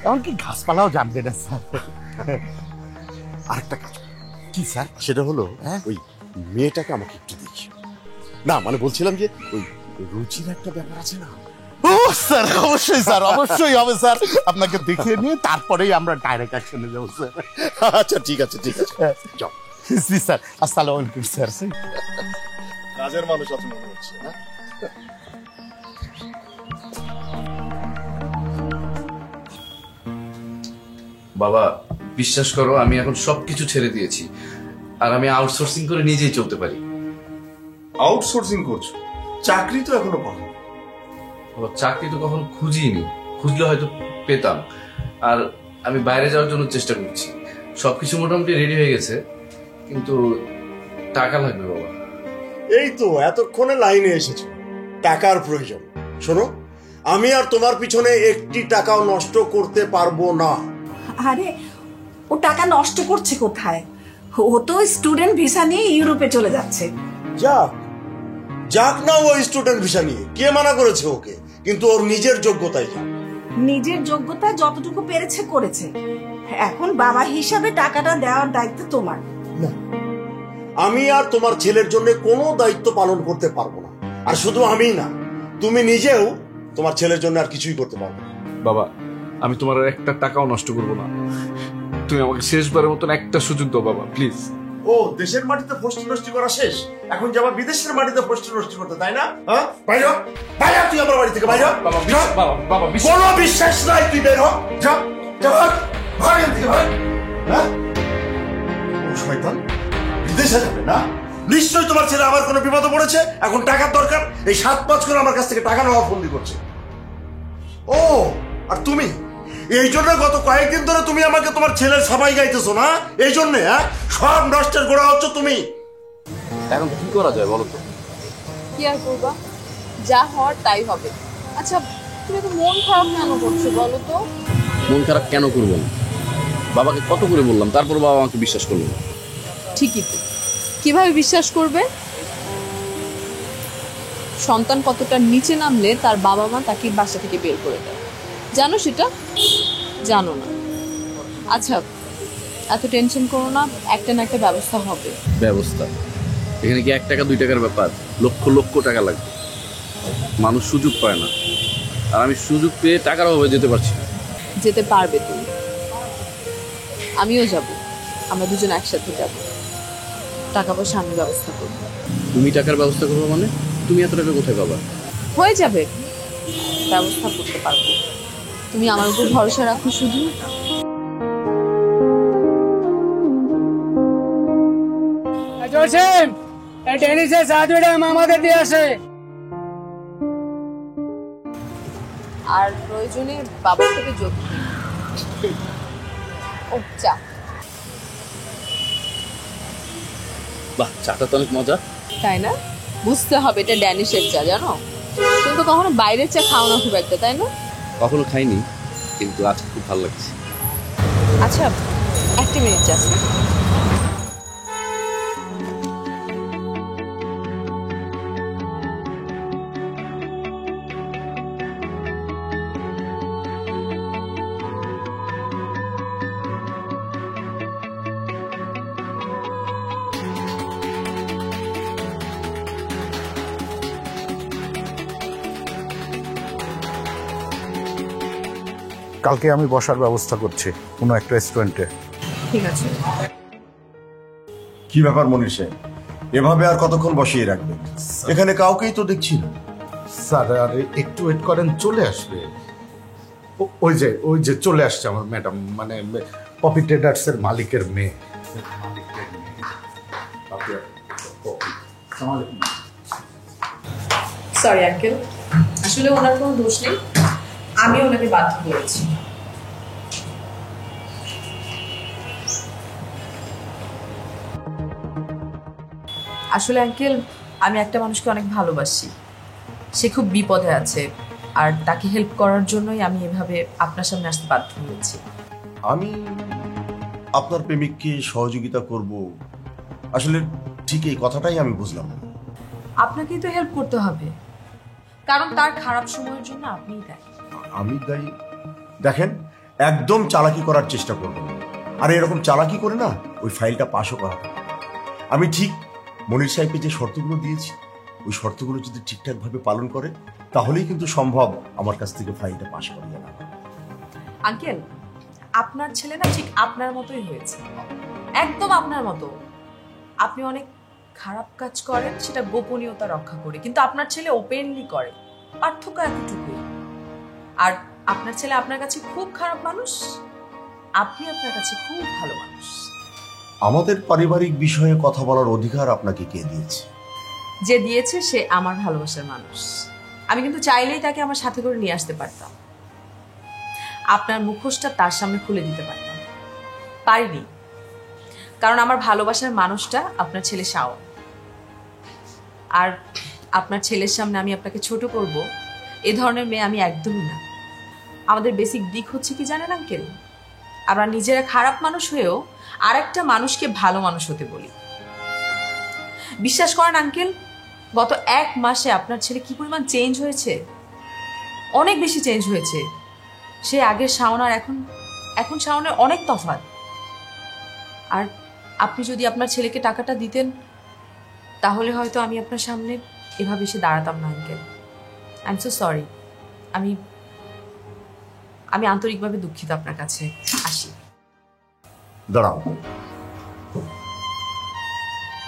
এমনকি গাছপালাও জানবে না স্যার।
আরেকটা কাজ
কি স্যার?
সেটা হলো ওই মেয়েটাকে আমাকে একটু দেখি। না মানে বলছিলাম যে ওই রুচির একটা ব্যাপার আছে না।
ও স্যার, অবশ্যই স্যার, অবশ্যই হবে স্যার। আপনাকে দেখিয়ে নিয়ে তারপরেই আমরা ডাইরেক্ট অ্যাকশনে যাবো স্যার।
আচ্ছা ঠিক আছে, ঠিক আছে, যাও।
জি স্যার, আসসালামু আলাইকুম স্যার।
কাজের মানুষ আছে মনে হচ্ছে।
বাবা বিশ্বাস করো, আমি এখন সবকিছু ছেড়ে দিয়েছি, আর আমি আউটসোর্সিং করে নিজেই চলতে পারি।
আউটসোর্সিং করছো? চাকরি তো এখনো পাবো।
বাবা চাকরি তো কখনো খুঁজিনি, খুঁজলে হয়তো পেতাম। আর আমি বাইরে যাওয়ার জন্য চেষ্টা করছি, সবকিছু মোটামুটি রেডি হয়ে গেছে, কিন্তু টাকা লাগবে বাবা।
এই তো এতক্ষণে লাইনে এসেছো, টাকার প্রয়োজন। শোনো, আমি আর তোমার পিছনে একটি টাকাও নষ্ট করতে পারবো না।
আরে ও টাকা নষ্ট করছে কোথায়? ও তো স্টুডেন্ট ভিসা নিয়ে ইউরোপে চলে যাচ্ছে।
যাক যাক না, ও স্টুডেন্ট ভিসা নিয়ে, কে মানা করেছে ওকে? কিন্তু ওর নিজের যোগ্যতাই যাক।
নিজের যোগ্যতা যতটুকু পেরেছে করেছে, এখন বাবা হিসাবে টাকাটা দেওয়ার দায়িত্ব তোমার।
না, আমি আর তোমার ছেলের জন্য কোনো দায়িত্ব পালন করতে পারবো না। আর শুধু আমি না, তুমি নিজেও তোমার ছেলের জন্য আর কিছুই করতে পারবে না।
বাবা আমি তোমার আর একটা টাকাও নষ্ট করবো না, তুমি আমাকে শেষবারের মতন একটা সুযোগ দাও বাবা, প্লিজ।
ও দেশের মাটিতে ফষ্টি নষ্টি করা শেষ, এখন যাবা বিদেশের মাটিতে ফষ্টি নষ্টি করতে, তাই না? হ্যাঁ, বাইরে হ, বাইরে হ, তুই আমার বাড়ি থেকে বাইরে হ।
বাবা
কোনো বিশ্বাস নাই, তুই বের হ, যা যা, ভাগ ভাগ এখান থেকে, ভাগ। হ্যাঁ, ও শয়তান বিদেশে যাবে না? নিশ্চয়ই তোমার ছেলে আমার কোনো বিপদে পড়েছে, এখন টাকার দরকার, এই 7-5 করে আমার কাছ থেকে টাকা নেওয়ার ফন্দি করছে। ও আর তুমি এই জন্য গত কয়েকদিন ধরে তুমি আমাকে তোমার ছেলের সবাই গাইতেছো না? এই জন্য হ্যাঁ, সব নষ্টের গোড়া হচ্ছে তুমি।
এখন কি করা যায় বলো তো?
কি আর করবা, যা হওয়ার তাই হবে। আচ্ছা তুমি তো মন খারাপ কেন করছো বলো তো?
মন খারাপ কেন করবো না? বাবাকে কত করে বললাম, তারপর বাবা আমাকে বিশ্বাস করলো না।
ঠিকই তো, কিভাবে বিশ্বাস করবে? সন্তান কতটা নিচে নামলে তার বাবা মা তাকে বাসা থেকে বের করে দেয়, জানো সেটা? জানো না? আচ্ছা এত টেনশন করো না, একটা না একটা ব্যবস্থা হবে।
ব্যবস্থা? এখানে কি 1 টাকা 2 টাকার ব্যাপার, লক্ষ লক্ষ টাকা লাগবে। মানুষ সুযোগ পায় না, আর আমি সুযোগ পেয়ে টাকার অভাবে যেতে পারছি না।
যেতে পারবে তুমি, আমিও যাব, আমরা দুজন একসাথে যাব, টাকা পয়সা আমি ব্যবস্থা করবো।
তুমি টাকার ব্যবস্থা করবো মানে? তুমি এত টাকা কোথায় পাবা?
হয়ে যাবে, ব্যবস্থা করতে পারবো, তুমি আমার উপর ভরসা রাখো শুধু।
টেনিসের সার্টিফিকেট আমাদের দিয়ে আসে।
আর প্রয়োজনে বাবার থেকে যৌতুক। ও চা।
বাহ, চাটা তো অনেক মজা।
তাই না? বুঝতে হবে এটা ড্যানিশের চা, জানো? তুমি তো কখনো বাইরের চা খাও না খুব একটা, তাই না?
কখনো খাইনি, কিন্তু আজকে খুব ভালো লাগছে।
আচ্ছা 1 মিনিট জাস্ট।
কালকে আমি বসার ব্যবস্থা করছি কোনো একটা রেস্টুরেন্টে।
ঠিক আছে।
কি ব্যাপার মনির সাহেব, এভাবে আর কতক্ষণ বসিয়ে রাখবে? এখানে কাউকেই তো দেখছি না।
স্যার আর একটু ওয়েট করেন, চলে আসবে। ওই যে চলে আসছে আমার ম্যাডাম, মানে পপি ট্রেডার্স এর মালিকের মেয়ে।
সরি আঙ্কেল, আসলে ওনার কোনো দোষ নেই, আমি ওনাকে বাধ্য করেছি। আসলে আঙ্কেল আমি একটা মানুষকে অনেক ভালোবাসি, সে খুব বিপদে আছে, আর তাকে হেল্প করার জন্যই আমি এভাবে আপনার সামনে আসতে বাধ্য হয়েছি।
আমি আপনার প্রেমিককে সহযোগিতা করব, আসলে ঠিক এই কথাটাই আমি বুঝলাম না।
আপনাকেই তো হেল্প করতে হবে, কারণ তার খারাপ সময়ের জন্য আপনিই দায়ী।
আমি দায়ী? দেখেন, একদম চালাকি করার চেষ্টা করবেন, আর এরকম চালাকি করে না ওই ফাইলটা পাসও করা হবে। আমি ঠিক মনির সাহেবকে যে শর্তগুলো দিয়েছি, ওই শর্তগুলো যদি ঠিকঠাকভাবে পালন করে, তাহলেই কিন্তু সম্ভব আমার কাছ থেকে ফাইলটা পাস করিয়ে নেওয়া।
আঙ্কেল আপনার ছেলে না ঠিক আপনার মতোই হয়েছে, একদম আপনার মতো। আপনি অনেক খারাপ কাজ করেন, সেটা গোপনীয়তা রক্ষা করে, কিন্তু আপনার ছেলে ওপেনলি করে, পার্থক্য এতটুকুই। আর আপনার ছেলে আপনার কাছে খুব খারাপ মানুষ, আপনি আপনার কাছে খুব ভালো মানুষ।
আমাদের পারিবারিক বিষয়ে কথা বলার অধিকার আপনাকে কে দিয়েছে?
যে দিয়েছে সে আমার ভালোবাসার মানুষ। আমি কিন্তু চাইলেই তাকে আমার সাথে করে নিয়ে আসতে পারতাম, আপনার মুখোশটা তার সামনে খুলে দিতে পারতাম, পারিনি। কারণ আমার ভালোবাসার মানুষটা আপনার ছেলে শাওন। আর আপনার ছেলের সামনে আমি আপনাকে ছোট করব এ ধরনের মেয়ে আমি একদমই না। আমাদের বেসিক দিক হচ্ছে কি জানেন আঙ্কেল, আমরা নিজেরা খারাপ মানুষ হয়েও আরেকটা মানুষকে ভালো মানুষ হতে বলি। বিশ্বাস করেন আঙ্কেল, গত 1 মাসে আপনার ছেলে কি পরিমাণ চেঞ্জ হয়েছে, অনেক বেশি চেঞ্জ হয়েছে। সে আগের শাওন আর এখন শাওনের অনেক তফাৎ। আর আপনি যদি আপনার ছেলেকে টাকাটা দিতেন তাহলে হয়তো আমি আপনার সামনে এভাবে এসে দাঁড়াতাম না uncle. I am so sorry. আমি আন্তরিকভাবে দুঃখিত আপনার কাছে। আসি।
দাঁড়াও,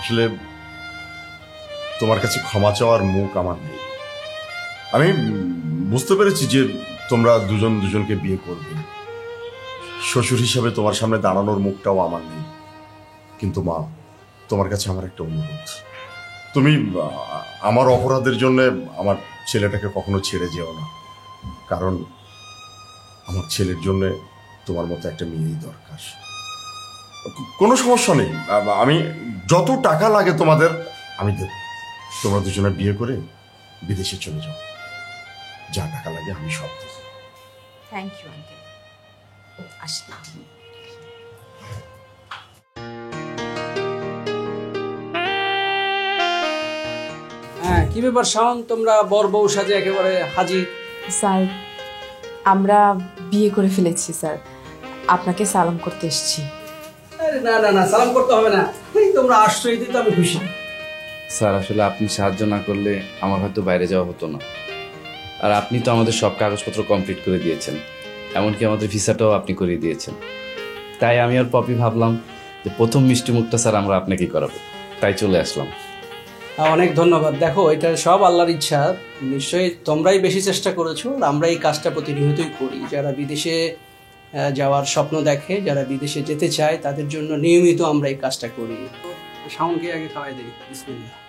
আসলে তোমার কাছে ক্ষমা চাওয়ার মুখ আমার নেই। আমি বুঝতে পেরেছি যে তোমরা দুজন দুজনকে বিয়ে করবে, শ্বশুর হিসাবে তোমার সামনে দাঁড়ানোর মুখটাও আমার নেই। কিন্তু মা, তোমার কাছে আমার একটা অনুরোধ, তুমি আমার অপরাধের জন্য আমার ছেলেটাকে কখনো ছেড়ে যেও না। কারণ আমার ছেলের জন্য তোমার মতো একটা মেয়েই দরকার। কোনো সমস্যা নেই, আমি যত টাকা লাগে তোমাদের আমি দেব। তোমরা দুজনে বিয়ে করে বিদেশে চলে যাও, যা টাকা লাগে আমি সব দেব।
Thank you uncle. আসি।
হ্যাঁ, কি ব্যাপার শাওন, তোমরা বর বউ সাজে একেবারে হাজির।
স্যার, আমরা বিয়ে করে ফেলেছি স্যার, আপনাকে সালাম করতে এসেছি।
আরে না না না, সালাম করতে হবে না, এই তোমরা আসছো, এতে তো আমি খুশি।
স্যার, আসলে আপনি সাহায্য না করলে আমার হয়তো বাইরে যাওয়া হতো না। আর আপনি তো আমাদের সব কাগজপত্র কমপ্লিট করে দিয়েছেন, এমনকি আমাদের ভিসাটাও আপনি করিয়ে দিয়েছেন। তাই আমি আর পপি ভাবলাম যে প্রথম মিষ্টি মুখটা স্যার আমরা আপনাকেই করাবো, তাই চলে আসলাম।
অনেক ধন্যবাদ। দেখো, এটা সব আল্লাহর ইচ্ছা। নিশ্চয়ই তোমরাই বেশি চেষ্টা করেছো, আর আমরা এই কাজটা প্রতিনিয়তই করি। যারা বিদেশে যাওয়ার স্বপ্ন দেখে, যারা বিদেশে যেতে চায়, তাদের জন্য নিয়মিত আমরা এই কাজটা করি। শাওনকে আগে খাওয়াই দিই। বিসমিল্লাহ।